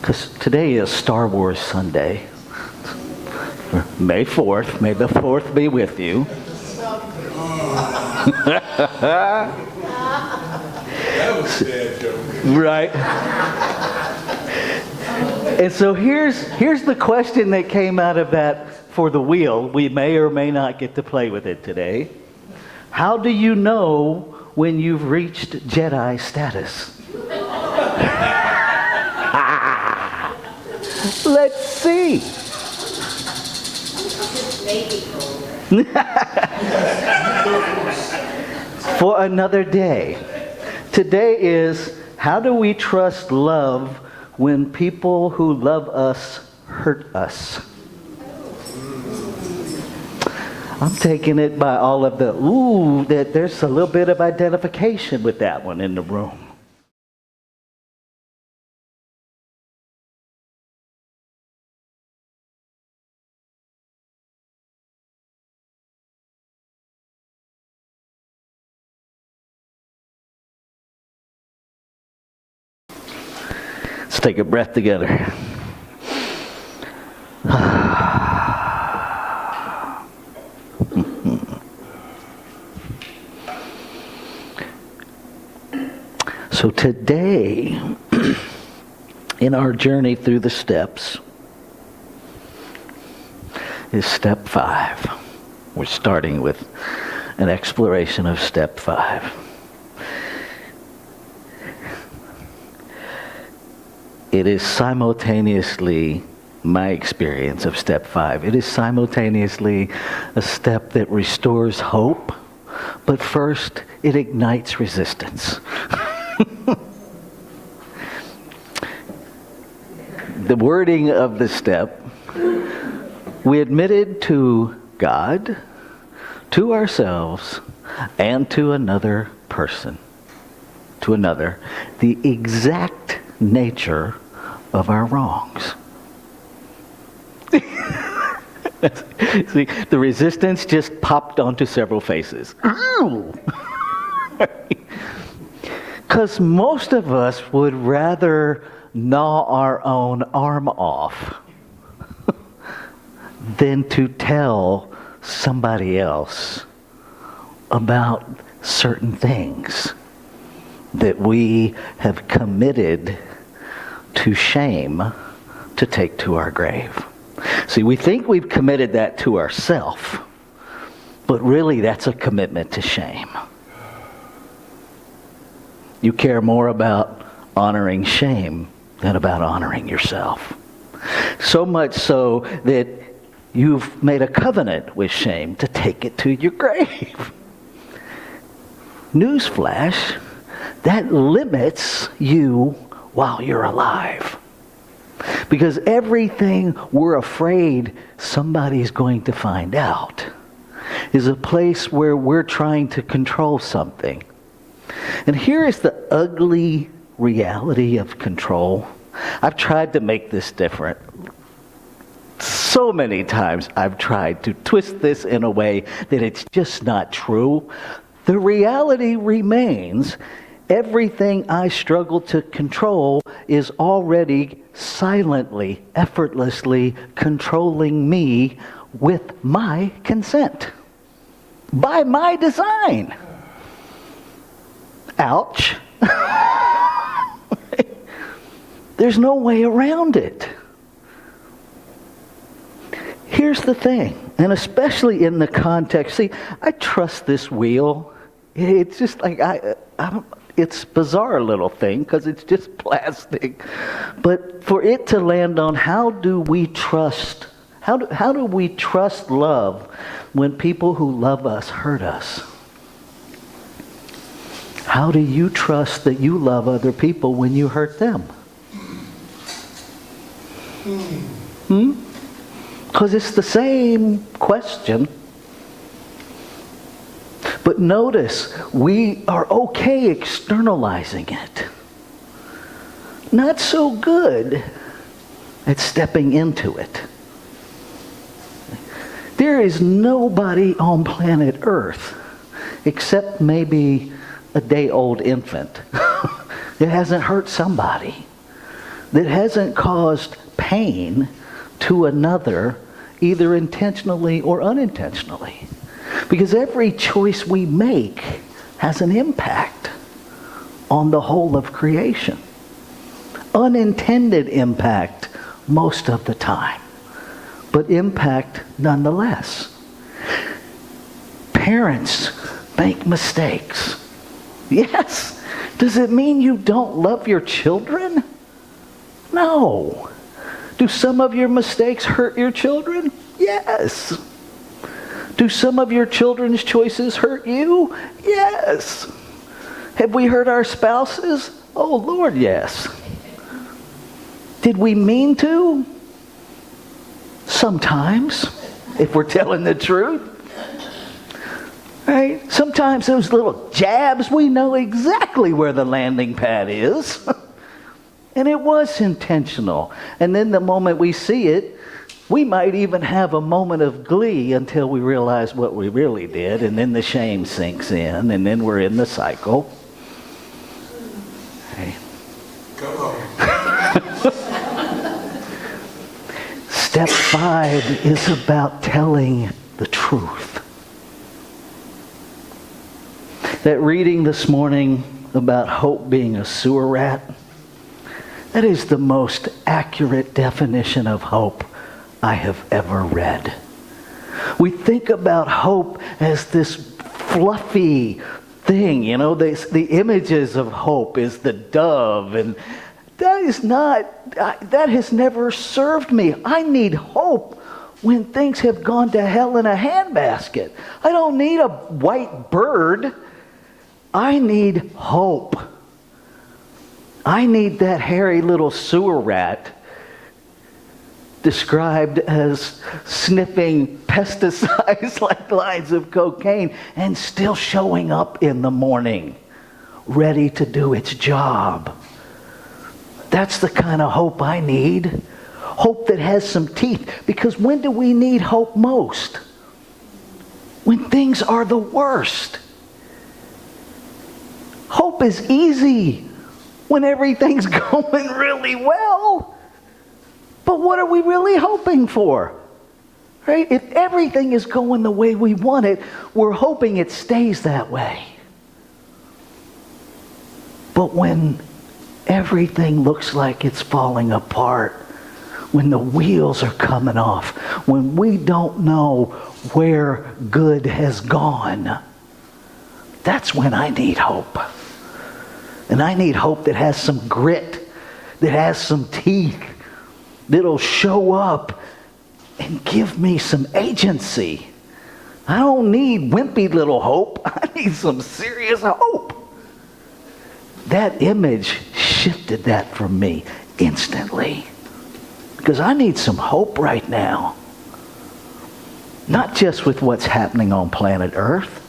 Because today is Star Wars Sunday. May 4th. May the 4th be with you. That was a bad joke. Right. And so here's the question that came out of that for the wheel. We may or may not get to play with it today. How do you know when you've reached Jedi status? Let's see. For another day. Today is, how do we trust love when people who love us hurt us? I'm taking it by all of the, that there's a little bit of identification with that one in the room. Let's take a breath together. So today, in our journey through the steps, is step 5. We're starting with an exploration of step 5. It is simultaneously my experience of step 5. It is simultaneously a step that restores hope, but first it ignites resistance. The wording of the step, we admitted to God, to ourselves, and to another person, the exact nature of our wrongs. See, the resistance just popped onto several faces. Because most of us would rather gnaw our own arm off than to tell somebody else about certain things that we have committed to shame to take to our grave. See, we think we've committed that to ourselves, but really that's a commitment to shame. You care more about honoring shame than about honoring yourself. So much so that you've made a covenant with shame to take it to your grave. Newsflash, that limits you while you're alive. Because everything we're afraid somebody's going to find out is a place where we're trying to control something. And here is the ugly reality of control. I've tried to make this different. So many times I've tried to twist this in a way that it's just not true. The reality remains, everything I struggle to control is already silently, effortlessly controlling me with my consent. By my design. Ouch. There's no way around it. Here's the thing, and especially in the context, see, I trust this wheel. It's just like, I don't, it's a bizarre little thing because it's just plastic. But for it to land on how do we trust love when people who love us hurt us? How do you trust that you love other people when you hurt them? Because it's the same question. But notice, we are okay externalizing it. Not so good at stepping into it. There is nobody on planet Earth, except maybe a day-old infant, that hasn't hurt somebody that hasn't caused pain to another, either intentionally or unintentionally. Because every choice we make has an impact on the whole of creation. Unintended impact most of the time, but impact nonetheless. Parents make mistakes. Yes. Does it mean you don't love your children? No. Do some of your mistakes hurt your children? Yes. Do some of your children's choices hurt you? Yes. Have we hurt our spouses? Oh, Lord, yes. Did we mean to? Sometimes, if we're telling the truth. Right? Sometimes those little jabs, we know exactly where the landing pad is. And it was intentional. And then the moment we see it, we might even have a moment of glee until we realize what we really did. And then the shame sinks in. And then we're in the cycle. Hey. Come on. Step 5 is about telling the truth. That reading this morning about hope being a sewer rat, that is the most accurate definition of hope I have ever read. We think about hope as this fluffy thing, you know, the images of hope is the dove, and that has never served me. I need hope when things have gone to hell in a handbasket. I don't need a white bird. I need hope. I need that hairy little sewer rat described as sniffing pesticides like lines of cocaine and still showing up in the morning, ready to do its job. That's the kind of hope I need. Hope that has some teeth. Because when do we need hope most? When things are the worst. Hope is easy when everything's going really well. But what are we really hoping for? Right? If everything is going the way we want it, we're hoping it stays that way. But when everything looks like it's falling apart, when the wheels are coming off, when we don't know where good has gone, that's when I need hope. And I need hope that has some grit, that has some teeth, that'll show up and give me some agency. I don't need wimpy little hope. I need some serious hope. That image shifted that for me instantly. Because I need some hope right now. Not just with what's happening on planet Earth,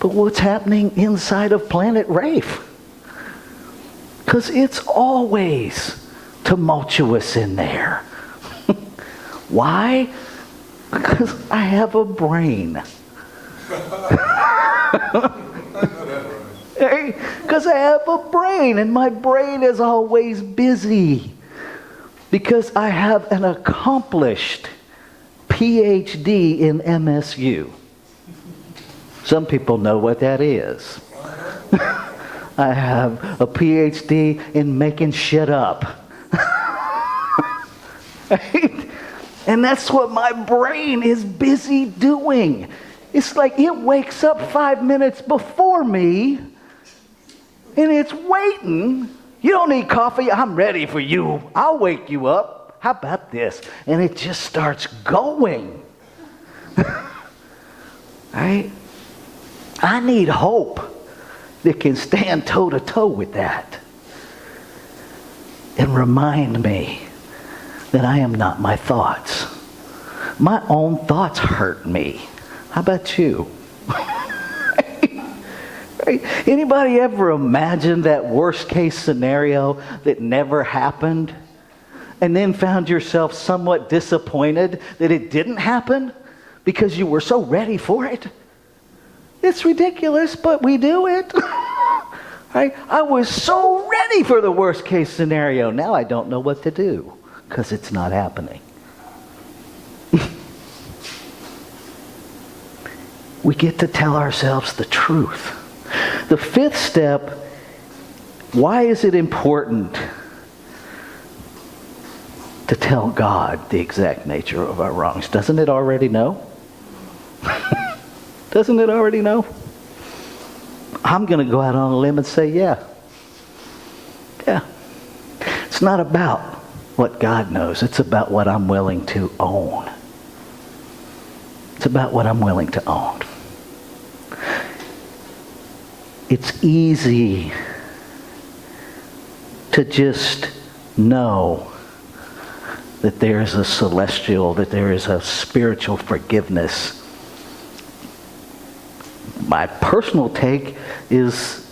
but what's happening inside of planet Rafe. Because it's always tumultuous in there. Why? Because I have a brain. Because I have a brain, and my brain is always busy. Because I have an accomplished PhD in MSU. Some people know what that is. I have a PhD in making shit up. Right? And that's what my brain is busy doing. It's like it wakes up 5 minutes before me, and it's waiting. You don't need coffee. I'm ready for you. I'll wake you up. How about this? And it just starts going. Right? I need hope that can stand toe-to-toe with that and remind me that I am not my thoughts. My own thoughts hurt me. How about you? Right? Anybody ever imagine that worst case scenario that never happened and then found yourself somewhat disappointed that it didn't happen because you were so ready for it? It's ridiculous, but we do it. Right? I was so ready for the worst case scenario. Now I don't know what to do because it's not happening. We get to tell ourselves the truth. The fifth step, why is it important to tell God the exact nature of our wrongs? Doesn't it already know? Doesn't it already know? I'm going to go out on a limb and say, yeah. Yeah. It's not about what God knows. It's about what I'm willing to own. It's about what I'm willing to own. It's easy to just know that there is a celestial, that there is a spiritual forgiveness. My personal take is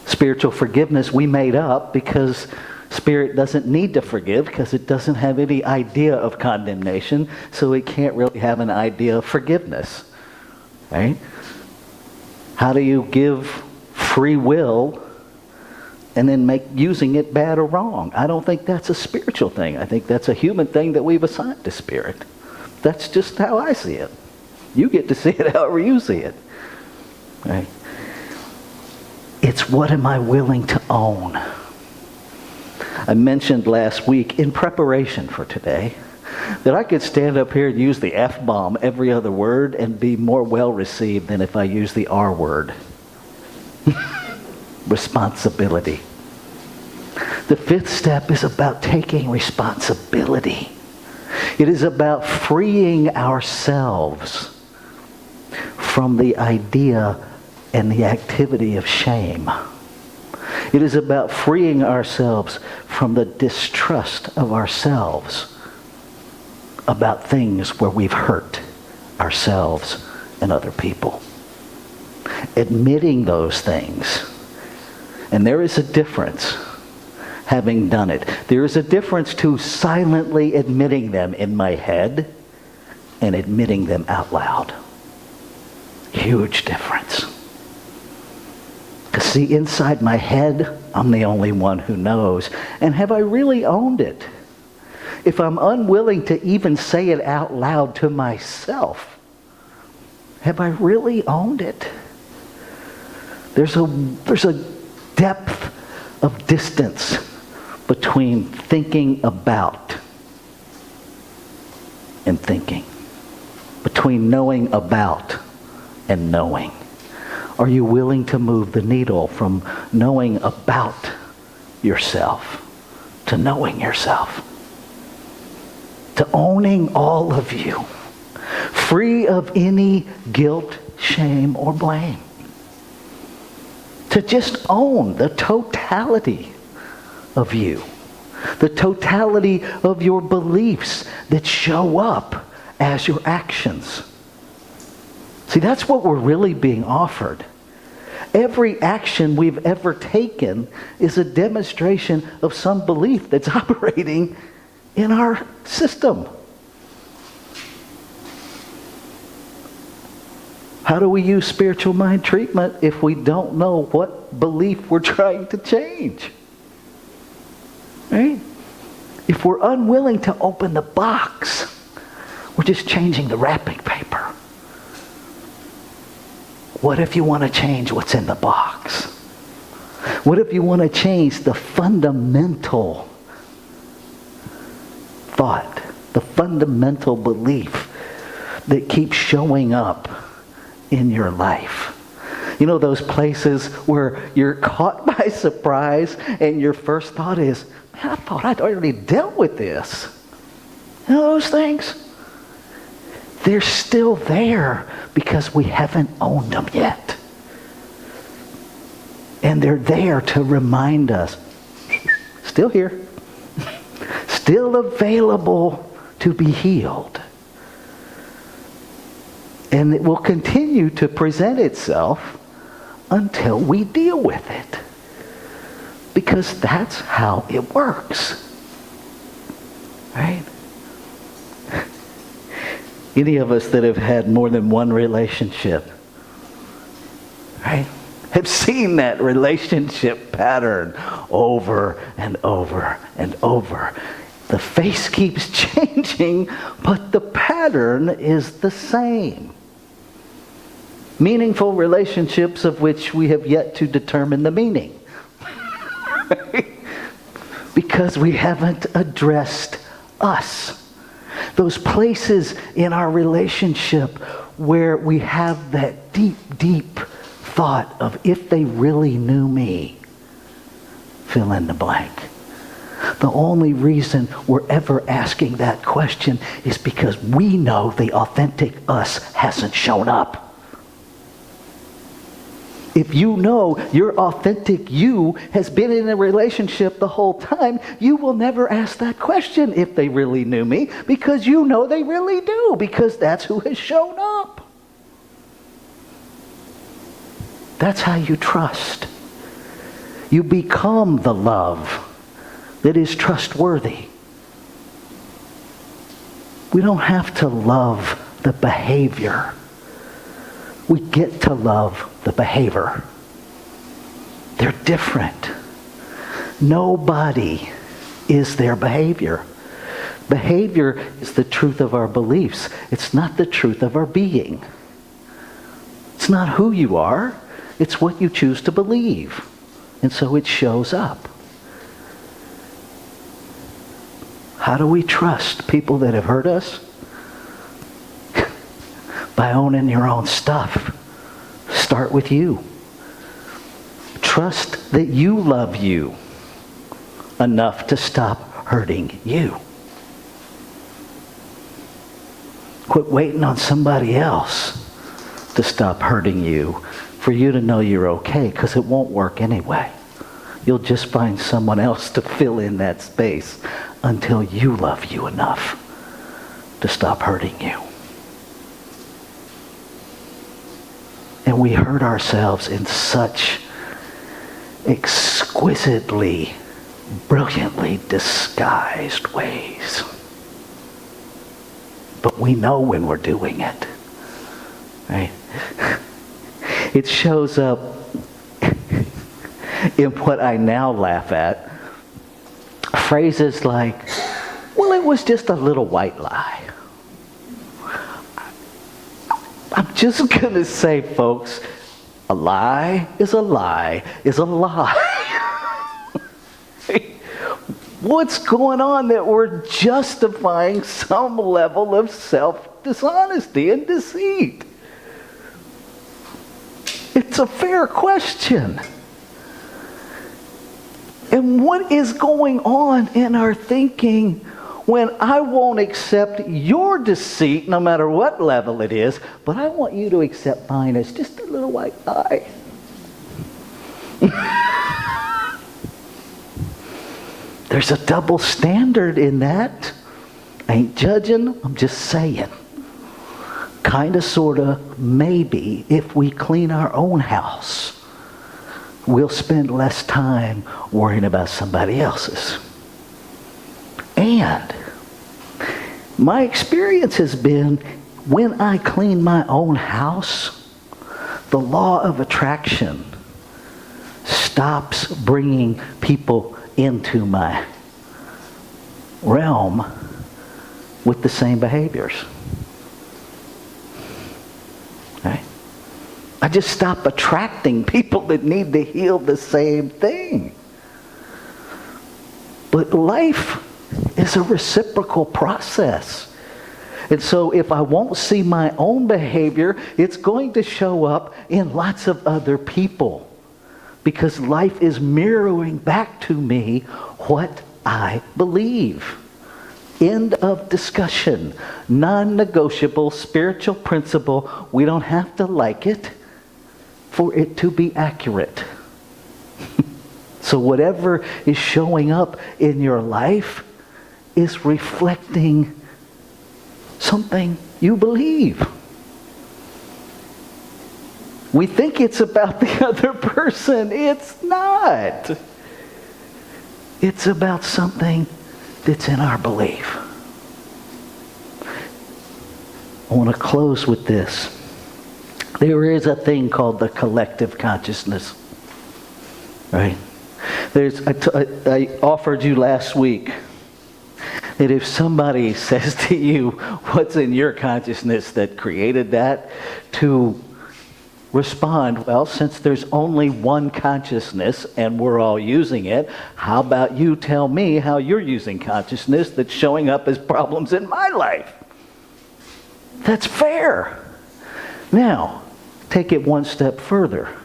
spiritual forgiveness we made up because Spirit doesn't need to forgive because it doesn't have any idea of condemnation, so it can't really have an idea of forgiveness. Right? How do you give free will and then make using it bad or wrong? I don't think that's a spiritual thing. I think that's a human thing that we've assigned to Spirit. That's just how I see it. You get to see it however you see it. Right? It's what am I willing to own? I mentioned last week in preparation for today that I could stand up here and use the F-bomb every other word and be more well received than if I use the R word. Responsibility. The fifth step is about taking responsibility. It is about freeing ourselves from the idea and the activity of shame. It is about freeing ourselves from the distrust of ourselves about things where we've hurt ourselves and other people. Admitting those things. And there is a difference, having done it. There is a difference to silently admitting them in my head and admitting them out loud. Huge difference. Because see, inside my head, I'm the only one who knows. And have I really owned it? If I'm unwilling to even say it out loud to myself, have I really owned it? There's a depth of distance between thinking about and thinking. Between knowing about and knowing. Are you willing to move the needle from knowing about yourself to knowing yourself? To owning all of you, free of any guilt, shame, or blame. To just own the totality of you, the totality of your beliefs that show up as your actions. See, that's what we're really being offered. Every action we've ever taken is a demonstration of some belief that's operating in our system. How do we use spiritual mind treatment if we don't know what belief we're trying to change? Right? If we're unwilling to open the box, we're just changing the wrapping paper. What if you want to change what's in the box? What if you want to change the fundamental thought, the fundamental belief that keeps showing up in your life? You know those places where you're caught by surprise and your first thought is, man, I thought I'd already dealt with this. You know those things? They're still there because we haven't owned them yet. And they're there to remind us, still here, still available to be healed. And it will continue to present itself until we deal with it. Because that's how it works. Right? Any of us that have had more than one relationship, right, have seen that relationship pattern over and over and over. The face keeps changing, but the pattern is the same. Meaningful relationships of which we have yet to determine the meaning. Because we haven't addressed us. Those places in our relationship where we have that deep, deep thought of if they really knew me, fill in the blank. The only reason we're ever asking that question is because we know the authentic us hasn't shown up. If you know your authentic you has been in a relationship the whole time, you will never ask that question if they really knew me, because you know they really do, because that's who has shown up. That's how you trust. You become the love that is trustworthy. We don't have to love the behavior. We get to love the behavior. They're different. Nobody is their behavior. Behavior is the truth of our beliefs. It's not the truth of our being. It's not who you are. It's what you choose to believe. And so it shows up. How do we trust people that have hurt us? By owning your own stuff. Start with you. Trust that you love you enough to stop hurting you. Quit waiting on somebody else to stop hurting you for you to know you're okay, because it won't work anyway. You'll just find someone else to fill in that space until you love you enough to stop hurting you. And we hurt ourselves in such exquisitely, brilliantly disguised ways. But we know when we're doing it. Right? It shows up in what I now laugh at. Phrases like, well, it was just a little white lie. I'm just going to say, folks, a lie is a lie is a lie. What's going on that we're justifying some level of self-dishonesty and deceit? It's a fair question. And what is going on in our thinking when I won't accept your deceit, no matter what level it is, but I want you to accept mine as just a little white lie? There's a double standard in that. I ain't judging, I'm just saying. Kinda, sorta, maybe, if we clean our own house, we'll spend less time worrying about somebody else's. And my experience has been, when I clean my own house, the law of attraction stops bringing people into my realm with the same behaviors. Right? I just stop attracting people that need to heal the same thing. But life is a reciprocal process. And so if I won't see my own behavior, it's going to show up in lots of other people. Because life is mirroring back to me what I believe. End of discussion. Non-negotiable spiritual principle. We don't have to like it for it to be accurate. So whatever is showing up in your life is reflecting something you believe. We think it's about the other person. It's not. It's about something that's in our belief. I want to close with this. There is a thing called the collective consciousness, right? I offered you last week that if somebody says to you, what's in your consciousness that created that, to respond, well, since there's only one consciousness and we're all using it, how about you tell me how you're using consciousness that's showing up as problems in my life? That's fair. Now, take it one step further.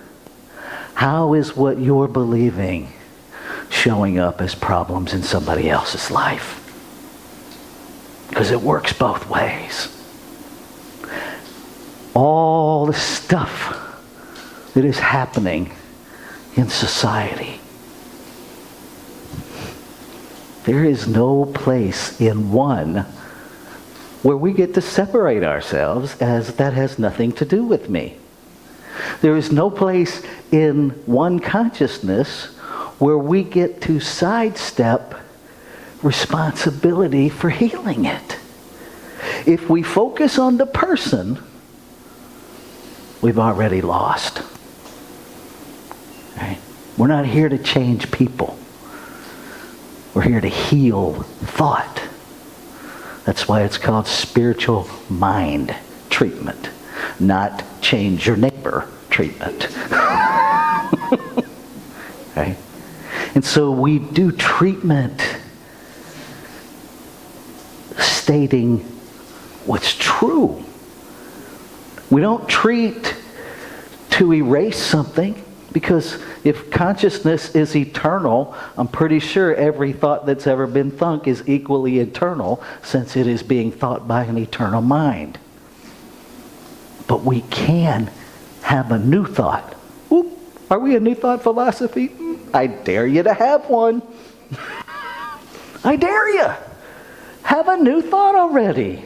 How is what you're believing showing up as problems in somebody else's life? Because it works both ways. All the stuff that is happening in society, there is no place in one where we get to separate ourselves as that has nothing to do with me. There is no place in one consciousness where we get to sidestep responsibility for healing it. If we focus on the person, we've already lost. Right? We're not here to change people. We're here to heal thought. That's why it's called spiritual mind treatment, not change your neighbor treatment. Right? And so we do treatment stating what's true. We don't treat to erase something, because if consciousness is eternal, I'm pretty sure every thought that's ever been thunk is equally eternal, since it is being thought by an eternal mind. But we can have a new thought. Oop, are we a new thought philosophy? I dare you to have one. I dare you. Have a new thought already.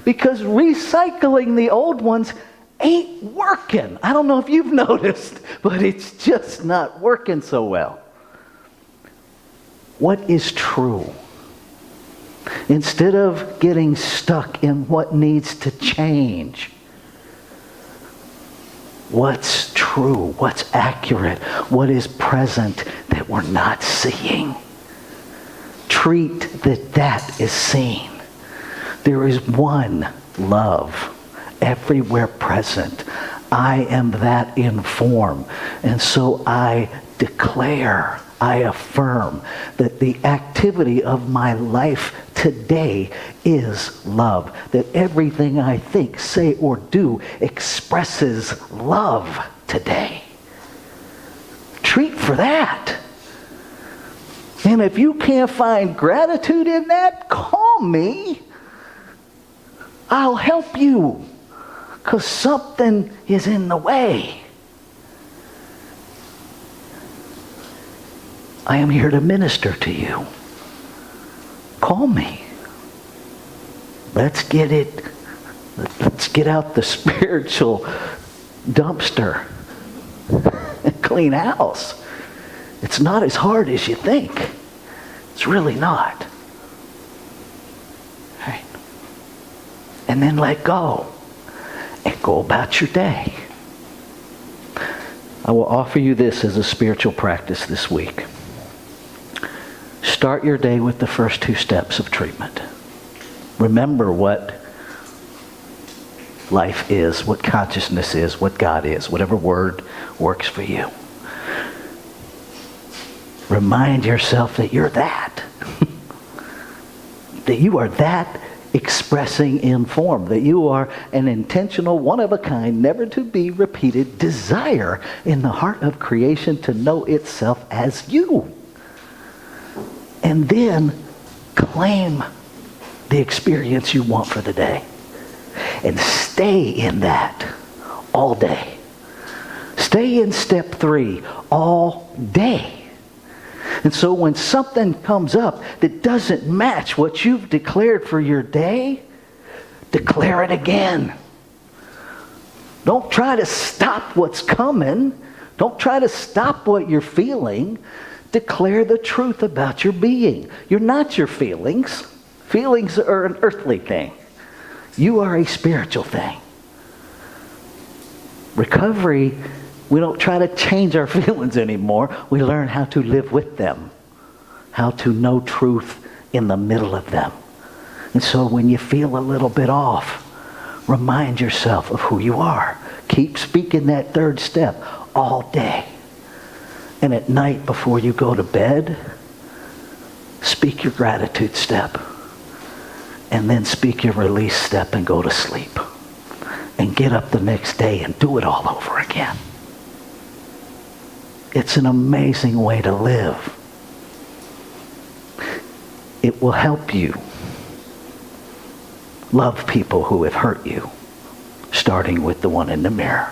Because recycling the old ones ain't working. I don't know if you've noticed, but it's just not working so well. What is true? Instead of getting stuck in what needs to change, what's true? What's accurate? What is present that we're not seeing? Treat that is seen. There is one love everywhere present. I am that in form. And so I declare, I affirm that the activity of my life today is love. That everything I think, say, or do expresses love today. Treat for that. And if you can't find gratitude in that, call me. I'll help you. Because something is in the way. I am here to minister to you. Call me. Let's get out the spiritual dumpster and clean house. It's not as hard as you think. It's really not. Right? And then let go. And go about your day. I will offer you this as a spiritual practice this week. Start your day with the first 2 steps of treatment. Remember what life is, what consciousness is, what God is, whatever word works for you. Remind yourself that you're that. That you are that expressing in form, that you are an intentional, one-of-a-kind, never-to-be-repeated desire in the heart of creation to know itself as you. And then claim the experience you want for the day. And stay in that all day. Stay in step 3 all day. And so when something comes up that doesn't match what you've declared for your day, declare it again. Don't try to stop what's coming. Don't try to stop what you're feeling. Declare the truth about your being. You're not your feelings. Feelings are an earthly thing. You are a spiritual thing. Recovery, we don't try to change our feelings anymore. We learn how to live with them, how to know truth in the middle of them. And so when you feel a little bit off, remind yourself of who you are. Keep speaking that third step all day. And at night before you go to bed, speak your gratitude step. And then speak your release step and go to sleep. And get up the next day and do it all over again. It's an amazing way to live. It will help you love people who have hurt you, starting with the one in the mirror.